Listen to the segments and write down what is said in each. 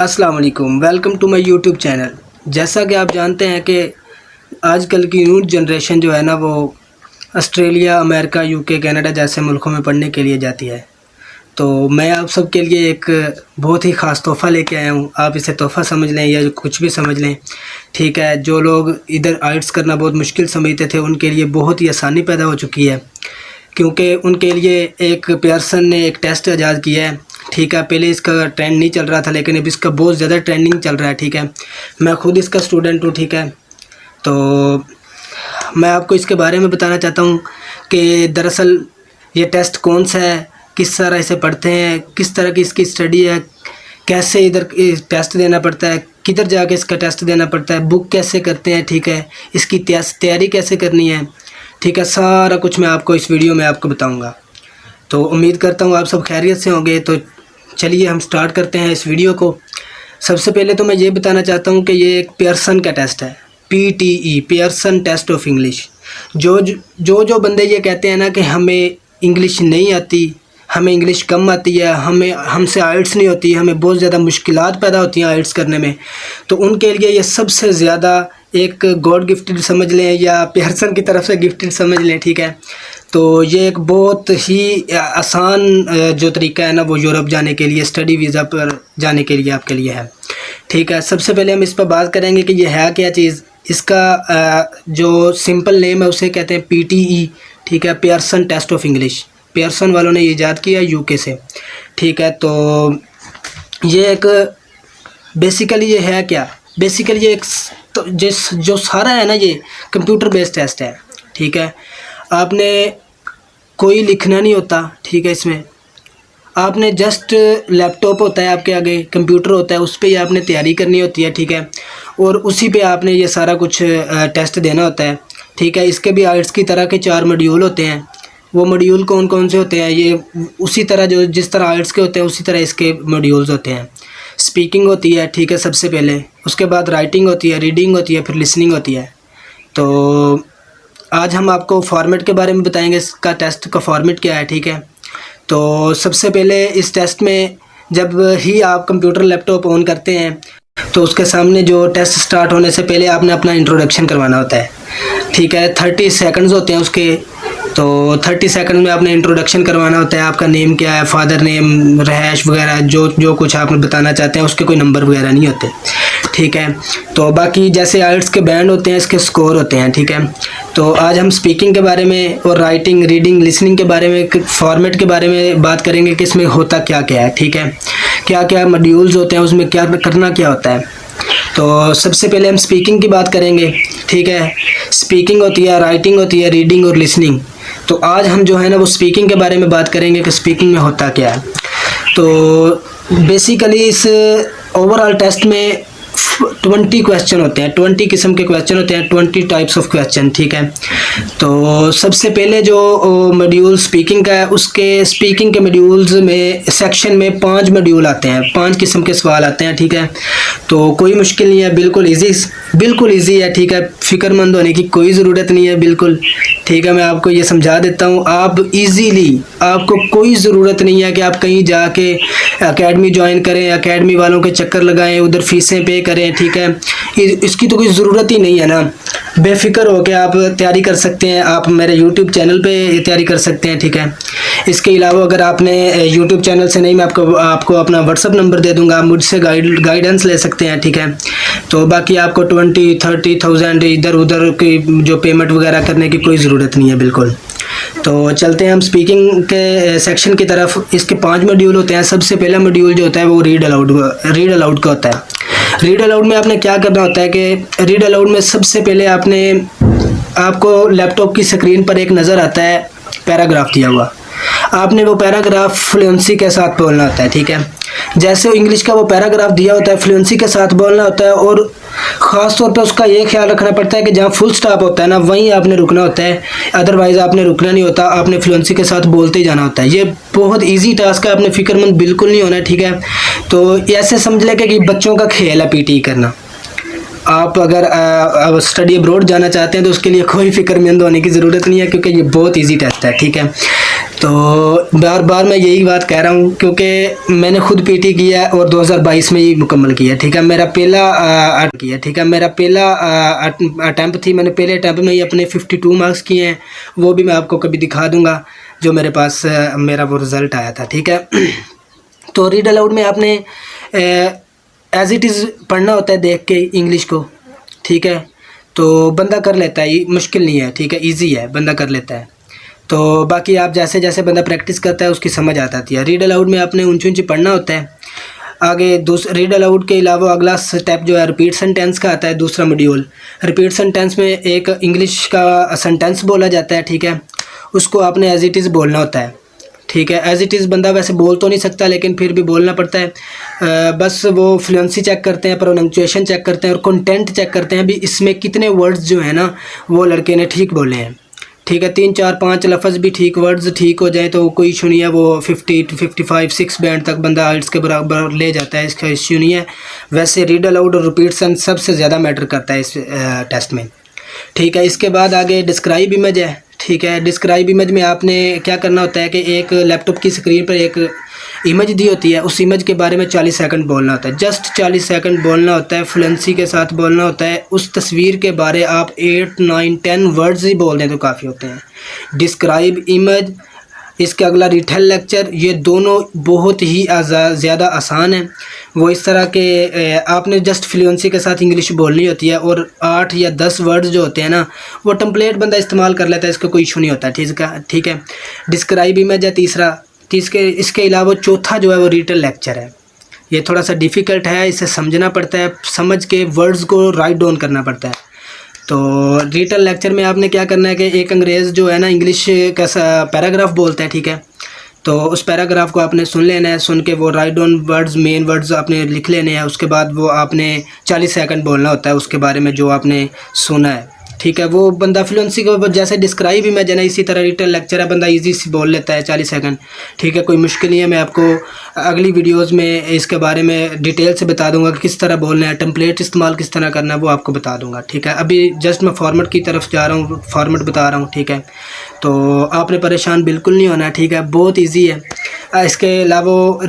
अस्सलाम वालेकुम, welcome to my YouTube channel. जैसा कि आप जानते हैं कि आजकल की न्यू जनरेशन जो है ना, वो ऑस्ट्रेलिया, अमेरिका, यूके, कनाडा जैसे मुल्कों में पढ़ने के लिए जाती है। तो मैं आप सब के लिए एक बहुत ही ख़ास तोहफ़ा लेके आया हूँ। आप इसे तोहफ़ा समझ लें या कुछ भी समझ लें, ठीक है। जो लोग इधर आइट्स करना बहुत मुश्किल समझते थे, उनके लिए बहुत ही आसानी पैदा हो चुकी है, क्योंकि उनके लिए एक पियर्सन ने एक टेस्ट ईजाद किया है, ठीक है। पहले इसका ट्रेंड नहीं चल रहा था, लेकिन अब इसका बहुत ज़्यादा ट्रेंडिंग चल रहा है, ठीक है। मैं खुद इसका स्टूडेंट हूँ, ठीक है। तो मैं आपको इसके बारे में बताना चाहता हूँ कि दरअसल ये टेस्ट कौन सा है, किस तरह इसे पढ़ते हैं, किस तरह की इसकी स्टडी है, कैसे इधर टेस्ट देना पड़ता है, किधर जाके इसका टेस्ट देना पड़ता है, बुक कैसे करते हैं, ठीक है। इसकी तैयारी कैसे करनी है, ठीक है। सारा कुछ मैं आपको इस वीडियो में आपको बताऊँगा। तो उम्मीद करता हूँ आप सब खैरियत से होंगे। तो चलिए हम स्टार्ट करते हैं इस वीडियो को। सबसे पहले तो मैं ये बताना चाहता हूँ कि ये एक पियर्सन का टेस्ट है, PTE, Pearson test of English. जो बंदे ये कहते हैं ना कि हमें इंग्लिश नहीं आती, हमें इंग्लिश कम आती है, हमसे आइट्स नहीं होती, हमें बहुत ज़्यादा मुश्किलात पैदा होती हैं आइट्स करने में, तो उनके लिए ये सबसे ज़्यादा एक गॉड गिफ्टेड समझ लें या पियर्सन की तरफ से गिफ्टेड समझ लें, ठीक है। तो ये एक बहुत ही आसान जो तरीका है ना, वो यूरोप जाने के लिए, स्टडी वीज़ा पर जाने के लिए आपके लिए है, ठीक है। सबसे पहले हम इस पर बात करेंगे कि ये है क्या चीज़। इसका जो सिंपल नेम है उसे कहते हैं PTE, ठीक है, Pearson test of English. Pearson वालों ने ईजाद किया UK से, ठीक है। तो ये एक बेसिकली ये है क्या, बेसिकली ये एक तो जो सारा है ना, ये कंप्यूटर बेस्ड टेस्ट है, ठीक है। आपने कोई लिखना नहीं होता, ठीक है। इसमें आपने जस्ट लैपटॉप होता है आपके आगे, कंप्यूटर होता है, उस पर ही आपने तैयारी करनी होती है, ठीक है। और उसी पे आपने ये सारा कुछ टेस्ट देना होता है, ठीक है। इसके भी आइट्स की तरह के 4 मॉड्यूल होते हैं। वो मॉड्यूल कौन कौन से होते हैं, ये उसी तरह जो जिस तरह आइट्स के होते हैं उसी तरह इसके मॉड्यूल्स होते हैं। स्पीकिंग होती है, ठीक है, सबसे पहले। उसके बाद राइटिंग होती है, रीडिंग होती है, फिर लिसनिंग होती है। तो आज हम आपको फॉर्मेट के बारे में बताएंगे, इसका टेस्ट का फॉर्मेट क्या है, ठीक है। तो सबसे पहले इस टेस्ट में जब ही आप कंप्यूटर लैपटॉप ऑन करते हैं तो उसके सामने जो टेस्ट स्टार्ट होने से पहले आपने अपना इंट्रोडक्शन करवाना होता है, ठीक है। 30 सेकंड्स होते हैं उसके। तो 30 सेकंड में आपने इंट्रोडक्शन करवाना होता है। आपका नेम क्या है, फादर नेम, रहायश वगैरह, जो कुछ आप बताना चाहते हैं, उसके कोई नंबर वगैरह नहीं होते, ठीक है। तो बाकी जैसे आइट्स के बैंड होते हैं, इसके स्कोर होते हैं, ठीक है। तो आज हम स्पीकिंग के बारे में और राइटिंग, रीडिंग, लिसनिंग के बारे में, फॉर्मेट के बारे में बात करेंगे कि इसमें होता क्या क्या है, ठीक है। क्या क्या मॉड्यूल्स होते हैं, उसमें क्या करना क्या होता है। तो सबसे पहले हम स्पीकिंग की बात करेंगे, ठीक है। स्पीकिंग होती है, राइटिंग होती है, रीडिंग और लिसनिंग। तो आज हम जो है ना वो स्पीकिंग के बारे में बात करेंगे कि स्पीकिंग में होता क्या है। तो बेसिकली इस ओवरऑल टेस्ट में 20 क्वेश्चन होते हैं, 20 किस्म के क्वेश्चन होते हैं, 20 टाइप्स ऑफ क्वेश्चन, ठीक है। तो सबसे पहले जो मॉड्यूल स्पीकिंग का है, उसके स्पीकिंग के मॉड्यूल्स में सेक्शन में 5 मॉड्यूल आते हैं, 5 किस्म के सवाल आते हैं, ठीक है। तो कोई मुश्किल नहीं है, बिल्कुल ईजी है, ठीक है। फ़िक्रमंद होने की कोई ज़रूरत नहीं है, बिल्कुल, ठीक है। मैं आपको ये समझा देता हूँ, आप इजीली, आपको कोई ज़रूरत नहीं है कि आप कहीं जाके एकेडमी ज्वाइन करें, एकेडमी वालों के चक्कर लगाएं, उधर फ़ीसें पे करें, ठीक है। इसकी तो कोई ज़रूरत ही नहीं है ना। बेफिक्र हो के आप तैयारी कर सकते हैं, आप मेरे YouTube चैनल पे तैयारी कर सकते हैं, ठीक है। इसके अलावा अगर आपने YouTube चैनल से नहीं, मैं आपको अपना व्हाट्सअप नंबर दे दूंगा, आप मुझसे गाइडेंस ले सकते हैं, ठीक है। तो बाकी आपको 20-30,000 इधर उधर की जो पेमेंट वगैरह करने की कोई ज़रूरत नहीं है, बिल्कुल। तो चलते हैं हम स्पीकिंग के सेक्शन की तरफ। इसके 5 मॉड्यूल होते हैं। सबसे पहला मॉड्यूल जो होता है वो रीड अलाउड का होता है। रीड अलाउड में आपने क्या करना होता है कि रीड अलाउड में सबसे पहले आपको लैपटॉप की स्क्रीन पर एक नज़र आता है पैराग्राफ दिया हुआ। आपने वो पैराग्राफ फ्लुएंसी के साथ बोलना होता है, ठीक है। जैसे इंग्लिश का वो पैराग्राफ दिया होता है, फ्लुएंसी के साथ बोलना होता है। और ख़ास तौर पे उसका ये ख्याल रखना पड़ता है कि जहाँ फुल स्टॉप होता है ना, वहीं आपने रुकना होता है, अदरवाइज़ आपने रुकना नहीं होता, आपने फ्लुएंसी के साथ बोलते ही जाना होता है। ये बहुत ईजी टास्क है, आपने फ़िक्रमंद बिल्कुल नहीं होना, ठीक है। तो ऐसे समझ लें कि बच्चों का खेल है PTE करना। आप अगर स्टडी अब्रॉड जाना चाहते हैं तो उसके लिए कोई फ़िक्रमंद होने की ज़रूरत नहीं है, क्योंकि ये बहुत ईजी टेस्ट है, ठीक है। तो बार बार मैं यही बात कह रहा हूँ क्योंकि मैंने खुद पीटी किया और 2022 में ही मुकम्मल किया। ठीक है, मेरा पहला अटैम्प्ट थी। मैंने पहले अटैम्प्ट में ही अपने 52 मार्क्स किए हैं। वो भी मैं आपको कभी दिखा दूँगा जो मेरे पास मेरा वो रिज़ल्ट आया था। ठीक है, तो रीड अलाउड में आपने एज़ इट इज़ पढ़ना होता है देख के इंग्लिश को। ठीक है, तो बंदा कर लेता है, मुश्किल नहीं है। ठीक है, ईजी है, बंदा कर लेता है। तो बाकी आप जैसे जैसे बंदा प्रैक्टिस करता है उसकी समझ आती है। रीड अलाउड में आपने ऊंची ऊंची पढ़ना होता है। आगे रीड अलाउड के अलावा अगला स्टेप जो है रिपीट सेंटेंस का आता है, दूसरा मॉड्यूल। रिपीट सेंटेंस में एक इंग्लिश का सेंटेंस बोला जाता है। ठीक है, उसको आपने एज इट इज़ बोलना होता है। ठीक है, एज इट इज़ बंदा वैसे बोल तो नहीं सकता लेकिन फिर भी बोलना पड़ता है। बस वो फ्लुएंसी चेक करते हैं, प्रोनाउंसिएशन चेक करते हैं और कंटेंट चेक करते हैं भी इसमें कितने वर्ड्स जो है ना वो लड़के ने ठीक बोले हैं। ठीक है, 3 4 5 लफ्ज़ भी ठीक, वर्ड्स ठीक हो जाए तो कोई इशू नहीं है। वो 50 to 55 6 बैंड तक बंदा आइल्स के बराबर ले जाता है, इसका इश्यू नहीं है। वैसे रीड अलाउड और रिपीट सेंस सबसे ज़्यादा मैटर करता है इस टेस्ट में। ठीक है, इसके बाद आगे डिस्क्राइब इमेज है। ठीक है, डिस्क्राइब इमेज में आपने क्या करना होता है कि एक लैपटॉप की स्क्रीन पर एक इमेज दी होती है, उस इमेज के बारे में 40 सेकंड बोलना होता है। जस्ट 40 सेकंड बोलना होता है, फ्लुएंसी के साथ बोलना होता है। उस तस्वीर के बारे आप 8 9 10 वर्ड्स ही बोल दें तो काफ़ी होते हैं। डिस्क्राइब इमेज, इसके अगला रिटेल लेक्चर, ये दोनों बहुत ही ज़्यादा आसान है। वो इस तरह के आपने जस्ट फ्लुएंसी के साथ इंग्लिश बोलनी होती है और 8 या 10 वर्ड्स जो होते हैं ना वो टेम्पलेट बंदा इस्तेमाल कर लेता है, इसका कोई इशू नहीं होता। ठीक है, डिस्क्राइब इमेज है तीसरा। इसके अलावा चौथा जो है वो रिटेल लेक्चर है। ये थोड़ा सा डिफ़िकल्ट है, इसे समझना पड़ता है, समझ के वर्ड्स को राइट डाउन करना पड़ता है। तो रिटेल लेक्चर में आपने क्या करना है कि एक अंग्रेज़ जो है ना इंग्लिश का पैराग्राफ बोलता है। ठीक है, तो उस पैराग्राफ को आपने सुन लेना है, सुन के वो write down words, main words आपने लिख लेने हैं। उसके बाद वो आपने 40 सेकंड बोलना होता है उसके बारे में जो आपने सुना है। ठीक है, वो बंदा फ्लुएंसी को जैसे डिस्क्राइब इमेज है ना इसी तरह रिटेल लेक्चर है, बंदा इजी से बोल लेता है 40 सेकंड। ठीक है, कोई मुश्किल नहीं है। मैं आपको अगली वीडियोस में इसके बारे में डिटेल से बता दूंगा कि किस तरह बोलना है, टेम्पलेट इस्तेमाल किस तरह करना है, वो आपको बता दूंगा। ठीक है, अभी जस्ट मैं फॉर्मेट की तरफ जा रहा हूँ, फॉर्मेट बता रहा हूँ। ठीक है, तो आपने परेशान बिल्कुल नहीं होना है। ठीक है, बहुत ईजी है। इसके अलावा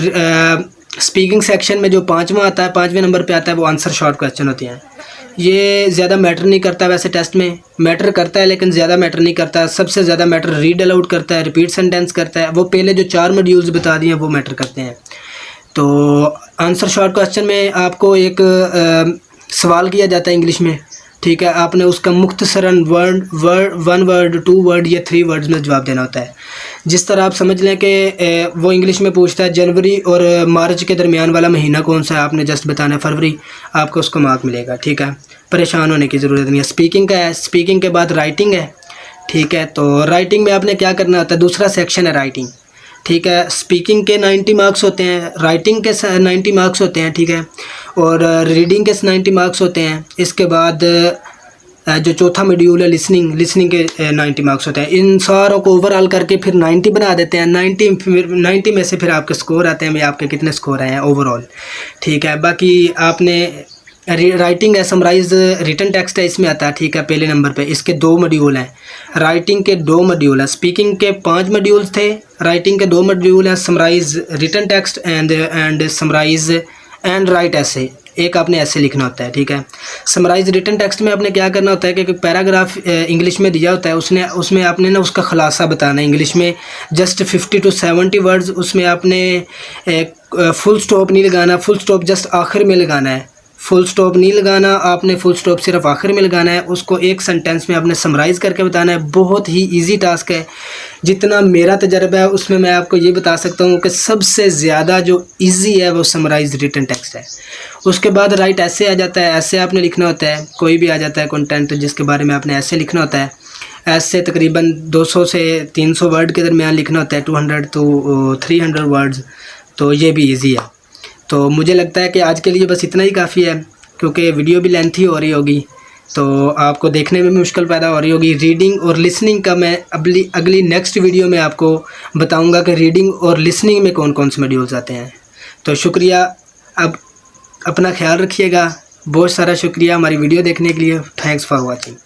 स्पीकिंग सेक्शन में जो 5वां आता है, 5वें नंबर पर आता है, वो आंसर शॉर्ट क्वेश्चन होते हैं। ये ज़्यादा मैटर नहीं करता, वैसे टेस्ट में मैटर करता है लेकिन ज़्यादा मैटर नहीं करता। सबसे ज़्यादा मैटर रीड अलाउड करता है, रिपीट सेंटेंस करता है। वो पहले जो 4 मॉड्यूल्स बता दिए वो मैटर करते हैं। तो आंसर शॉर्ट क्वेश्चन में आपको एक सवाल किया जाता है इंग्लिश में। ठीक है, आपने उसका मुख्तसरन 1 वर्ड 2 वर्ड या 3 वर्ड्स में जवाब देना होता है। जिस तरह आप समझ लें कि वो इंग्लिश में पूछता है जनवरी और मार्च के दरमियान वाला महीना कौन सा है, आपने जस्ट बताना है फरवरी, आपको उसको मार्क मिलेगा। ठीक है, परेशान होने की ज़रूरत नहीं है। स्पीकिंग का है, स्पीकिंग के बाद राइटिंग है। ठीक है, तो राइटिंग में आपने क्या करना होता है, दूसरा सेक्शन है राइटिंग। ठीक है, स्पीकिंग के 90 मार्क्स होते हैं, राइटिंग के 90 मार्क्स होते हैं। ठीक है, और रीडिंग के 90 मार्क्स होते हैं। इसके बाद जो चौथा मॉड्यूल है लिसनिंग के 90 मार्क्स होते हैं। इन सारों को ओवरऑल करके फिर 90 बना देते हैं। 90 में से फिर आपके स्कोर आते हैं, आपके कितने स्कोर आए हैं ओवरऑल। ठीक है, बाकी आपने राइटिंग है, समराइज रिटन टेक्स्ट है, इसमें आता है। ठीक है, पहले नंबर पे इसके 2 मॉड्यूल हैं। राइटिंग के 2 मॉड्यूल हैं, स्पीकिंग के 5 मॉड्यूल्स थे, राइटिंग के 2 मॉड्यूल हैं, summarise written text and summarise and write ऐसे। एक आपने ऐसे लिखना होता है। ठीक है, समराइज रिटन टेक्स्ट में आपने क्या करना होता है कि पैराग्राफ इंग्लिश में दिया होता है, उसमें आपने ना उसका खुलासा बताना है इंग्लिश में, जस्ट 50 to 70 वर्ड्स। उसमें आपने फुल स्टॉप नहीं लगाना, फुल स्टॉप जस्ट आखिर में लगाना है, फुल स्टॉप नहीं लगाना आपने, फुल स्टॉप सिर्फ आखिर में लगाना है। उसको एक सेंटेंस में आपने समराइज़ करके बताना है। बहुत ही इजी टास्क है। जितना मेरा तजर्बा है उसमें मैं आपको ये बता सकता हूँ कि सबसे ज़्यादा जो इजी है वो समराइज रिटन टेक्स्ट है। उसके बाद राइट ऐसे आ जाता है, ऐसे आपने लिखना होता है, कोई भी आ जाता है कंटेंट जिसके बारे में आपने ऐसे लिखना होता है। ऐसे तकरीबन 200 से 300 वर्ड के दरमियान लिखना होता है, 200 to 300 वर्ड्स। तो ये भी ईजी है। तो मुझे लगता है कि आज के लिए बस इतना ही काफ़ी है, क्योंकि वीडियो भी लेंथी हो रही होगी तो आपको देखने में भी मुश्किल पैदा हो रही होगी। रीडिंग और लिसनिंग का मैं अगली नेक्स्ट वीडियो में आपको बताऊंगा कि रीडिंग और लिसनिंग में कौन कौन से मॉड्यूल्स आते हैं। तो शुक्रिया, अब अपना ख्याल रखिएगा। बहुत सारा शुक्रिया हमारी वीडियो देखने के लिए। Thanks for watching.